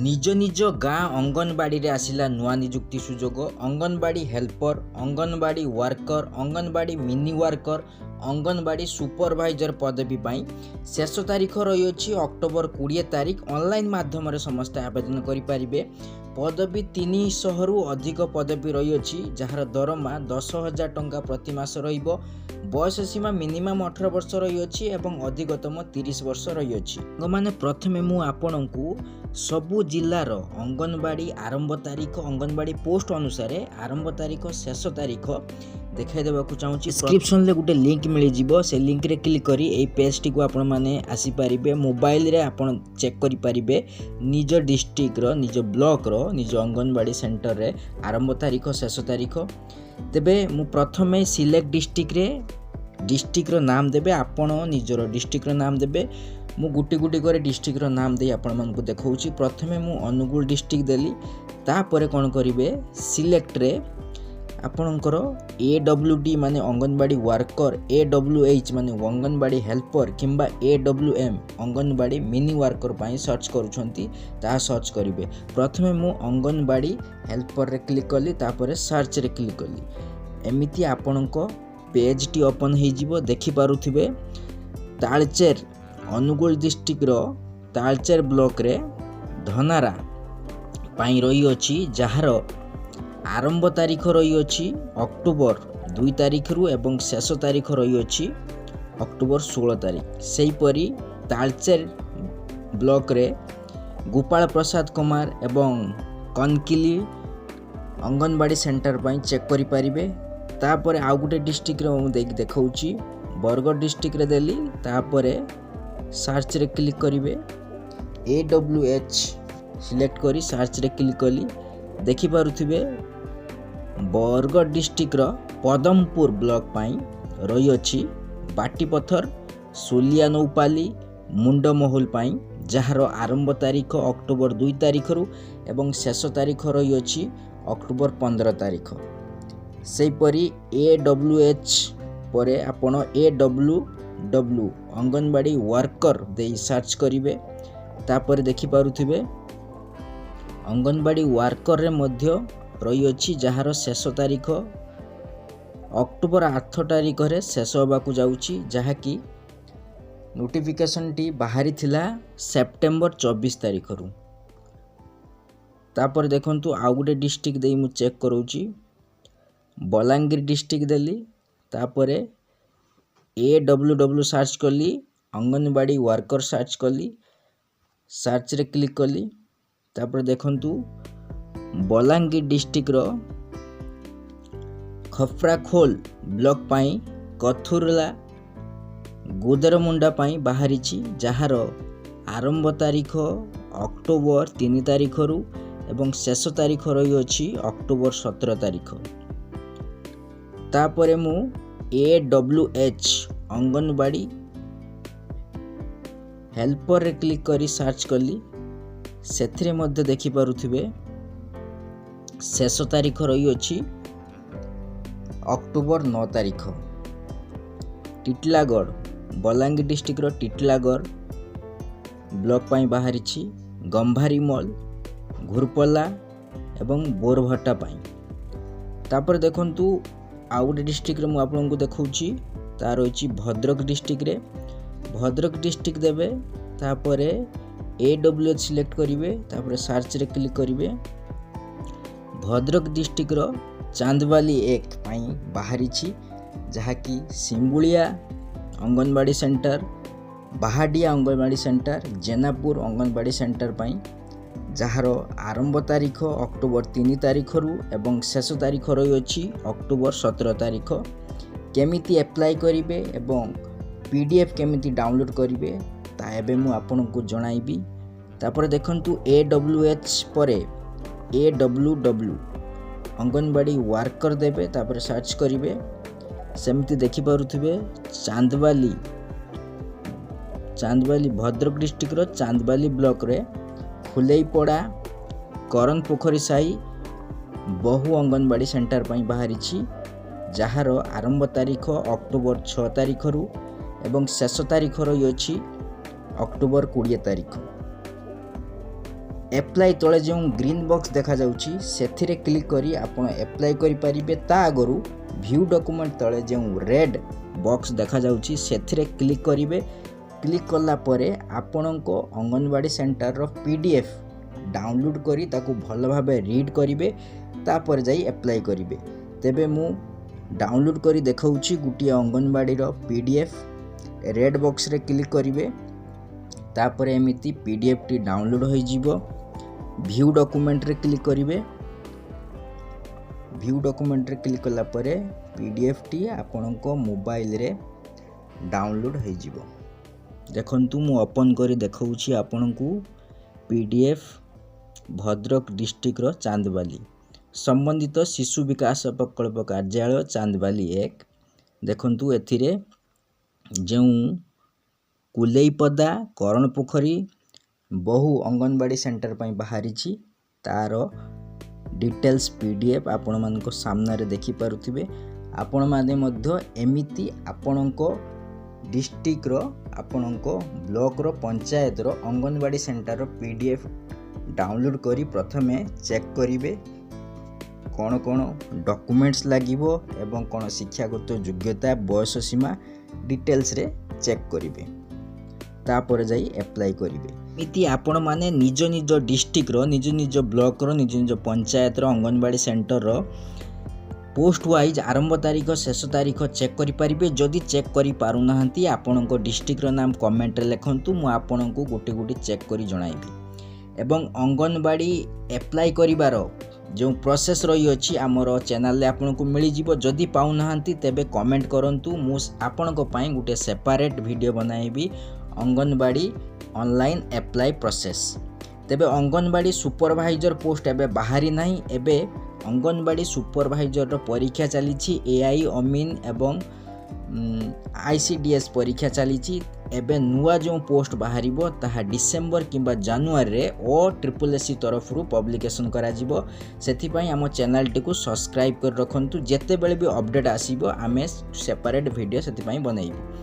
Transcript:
निज निज गाँ अंगनवाड़ी रे आसिला नुआ निजुक्ति सुजोग anganwadi helper anganwadi worker anganwadi mini worker anganwadi supervisor पदवी पाई शेष तारीख रही अक्टोबर 20 तारीख ऑनलाइन माध्यम रे समस्त आवेदन करें। पदवी 300 रु अधिक पदवी रही जार दरमा 10,000 टंका प्रति मास रहिबो। बयस सीमा मिनिमम 18 वर्ष रही एवं अधिकतम 30 वर्ष रही माने प्रथमे मु आपनकु सबु जिल्लार अंगनवाड़ी आरंभ तारीख अंगनवाड़ी पोस्ट अनुसार आरंभ तारीख शेष तारीख देखाई देबाकु चाहूँ। डिस्क्रिप्शन रे गुटे लिंक मिल जिवो से लिंक रे क्लिक करी ए पेज टी को आपण माने आसी परिबे। मोबाइल रे आपण चेक करि परिबे निज डिस्ट्रिक्ट रो निज ब्लॉक रो निज अंगनवाड़ी सेंटर रे आरंभ तारीख शेष तारीख तेबे मु प्रथमे सिलेक्ट डिस्ट्रिक्ट रो नाम देबे। आपण निजर डिस्ट्रिक्ट रो नाम देबे। मु गुटी गुटी करे डिस्ट्रिक्ट रो नाम दे आपण मानकु देखौची। प्रथमे मु अनुगुल डिस्ट्रिक्ट देली तापरे कोन करिवे सिलेक्ट रे आपणकर AWD माने अंगनवाड़ी वर्कर AWH माने अंगनवाड़ी हेल्पर किंबा AWM अंगनवाड़ी मिनी वर्कर पाई सर्च करूछंती ता सर्च करिवे। प्रथमे मु अंगनवाड़ी हेल्पर रे क्लिक कली तापरे सर्च रे क्लिक कली एमिति आपणको पेज टी ओपन हे जिवो। देखि पारुथिबे तालचेर अनुगुल डिस्ट्रिक्ट रो तालचेर ब्लॉक रे धनारा पाई रही अछि जार आरंभ तारीख रही अछि अक्टोबर 2 तारीख रु एवं शेष तारीख रही अछि अक्टोबर 16 तारीख। सेही परी तालचेर ब्लॉक रे गोपाल प्रसाद कुमार एवं कनकिली अंगनवाड़ी सेंटर पाई चेक करि परिबे। तापरे आउ गुटे डिस्ट्रिक्ट रो देखौची बरगढ़ डिस्ट्रिक्ट रे देली तापरे सर्च रे क्लिक करिवे AWH सिलेक्ट करी सर्च रे क्लिक कली देखि पारुथिबे बरगढ़ डिस्ट्रिक्ट रो पदमपुर ब्लॉक पाई रही अछि बाटीपथर सोलिया नौपाली मुंडमहल पाई जार आरंभ तारीख अक्टोबर 2 तारीख रु एवं शेष तारीख रही अछि अक्टोबर 15 तारीख। सेही परी AWH परे आपण AWW अंगनवाड़ी वर्कर दे सर्च करिवे। तापर देखि पारुथिबे अंगनवाड़ी वर्कर रे मध्य रही अछि जार शेष तारीख अक्टोबर 8 तारीख रे शेष होबाकू जाउची जहाँकि नोटिफिकेशन टी बाहरी थिला सेप्टेम्बर 24 तारीख रु। तापर देखंतु आउ गुटे डिस्ट्रिक्ट दे मु चेक करूची बलांगीर डिस्ट्रिक्ट देली तापरे AWW सर्च कली अंगनवाड़ी वर्कर सर्च कली सर्च रे क्लिक कली तापर देखंतु बलांगीर डिस्ट्रिक्ट रो खफ्राखोल ब्लॉक पाई कथुरला गोदरमुंडा पाई बाहरीची जार आरंभ तारीख अक्टोबर 3 तारीख रु एवं शेष तारीख रही अछि अक्टोबर 17 तारीख। तापरे मु AWH अंगनवाड़ी हेल्पर रे क्लिक करी सर्च कली सेथिरे मध्य देखि पारुथिबे शेष तारीख रही अछि अक्टोबर 9 तारीख। टिटलागढ़ बलांगीर डिस्ट्रिक्ट रो टिटलागढ़ ब्लॉक पाई बाहरीची गंभारी मॉल घुरपला एवं बोरभट्टा पाई। तापर देखंतु आउ गोटे डिस्ट्रिक्ट रे मु आपनको देखौची ता रही भद्रक डिस्ट्रिक्ट रे भद्रक डिस्ट्रिक्ट देबे तापरे AWH सिलेक्ट करिवे तापरे सर्च रे क्लिक करिवे भद्रक डिस्ट्रिक्ट रो चांदवाली 1 पाई बाहरीची जहाँकि Simbulia anganwadi centre Bahadia anganwadi centre Jenapur anganwadi centre पाई जार आरंभ तारीख अक्टोबर 3 तारीख रु एवं शेष तारीख रही अछि अक्टोबर 17 तारीख। केमिति अप्लाई करिवे एवं PDF केमिति डाउनलोड करिवे ता एबे मु आपनको जणाइबी। तापर देखंतु AWH परे AWW अंगनवाड़ी वर्कर देबे तापर सर्च करिवे सेमति देखि पारुथिबे चांदवाली भद्रक डिस्ट्रिक्ट रो चांदवाली ब्लॉक रे फुलेईपड़ा करन पोखरी साई बहु अंगनवाड़ी सेंटर पाई बाहरीची जार आरंभ तारीख अक्टोबर 6 तारीख रु एवं शेष तारीख रही अछि अक्टोबर 20 तारीख। एप्लाई तले जो ग्रीन बॉक्स देखा जाउची सेथिरे क्लिक करी आपण एप्लाई करि परिबे। ता आगरु व्यू डॉक्यूमेंट तले जो रेड बॉक्स देखा जाउची सेथिरे क्लिक करिवे। क्लिक कला परे आपणको अंगनवाड़ी सेंटर रो पीडीएफ डाउनलोड करी ताकू भल भाबे रीड करिवे। तापर जाई एप्लाई करिवे। तेबे मु डाउनलोड करी देखाउची गुटी अंगनवाड़ी रो पीडीएफ रेड बॉक्स रे क्लिक करिवे। तापर एमिति पीडीएफ टी डाउनलोड होई जिवो। व्यू डॉक्यूमेंट रे क्लिक करिवे। व्यू डॉक्यूमेंट रे क्लिक कला परे पीडीएफ टी आपणको मोबाइल रे डाउनलोड होई जिवो। देखंतु मु ओपन करी देखाउची आपणको पीडीएफ भद्रक डिस्ट्रिक्ट रो चांदबाली संबंधित शिशु विकास प्रकल्प कार्यालय चांदबाली 1। देखंतु एथिरे जो कुलेईपदा करण पोखरी बहु अंगनवाड़ी सेंटर पई बाहरी तार डिटेल्स पीडीएफ आपण मानको सामने रे देखि पारुथिबे। आपण माने मध्य एमिति आपणको डिस्ट्रिक्ट रो आपणको ब्लॉक रो पंचायत रो अंगनवाड़ी सेंटर रो पीडीएफ डाउनलोड करी प्रथमे चेक करिवे कौन कौन डॉक्यूमेंट्स लागिवो एवं कौन शिक्षागत योग्यता बयस सीमा डिटेल्स रे चेक करिवे। तापर जाई अप्लाई करिवे। इति आपण माने निज निज डिस्ट्रिक्ट रो निज निज ब्लॉक रो निज निज पंचायत रो अंगनवाड़ी सेंटर रो पोस्ट वाइज आरंभ तारीख शेष तारीख चेक करि परिबे। जदि चेक करि पारु नाहंती आपणको डिस्ट्रिक्ट रो नाम कमेंट रे लिखंतु। मु आपणको गोटे गोटे चेक करि जणाइबी। एवं अंगनवाड़ी अप्लाई करिवार जो प्रोसेस रही अछि हमर चैनल रे आपनको मिली जिवो। जदि पाउ नाहंती तेबे कमेंट करंतु। मु आपनको पई गोटे सेपरेट वीडियो बनाइबी अंगनवाड़ी ऑनलाइन अप्लाई प्रोसेस। तेबे अंगनवाड़ी सुपरवाइजर पोस्ट एबे बाहरी नाही। एबे अंगनवाड़ी सुपरवाइजर रो परीक्षा चली एआई अमीन एवं आईसीडीएस परीक्षा चली। एबे नुआ जो पोस्ट बाहरिबो ताहा डिसेंबर किंबा जनवरी रे OSSC तरफ रु पब्लिकेशन करा जिवो। सेथि पई हम चैनल टी को सब्सक्राइब कर रखंतु। जेते बेले भी अपडेट आसीबो आमे सेपरेट वीडियो सेथि पई बनाइबो।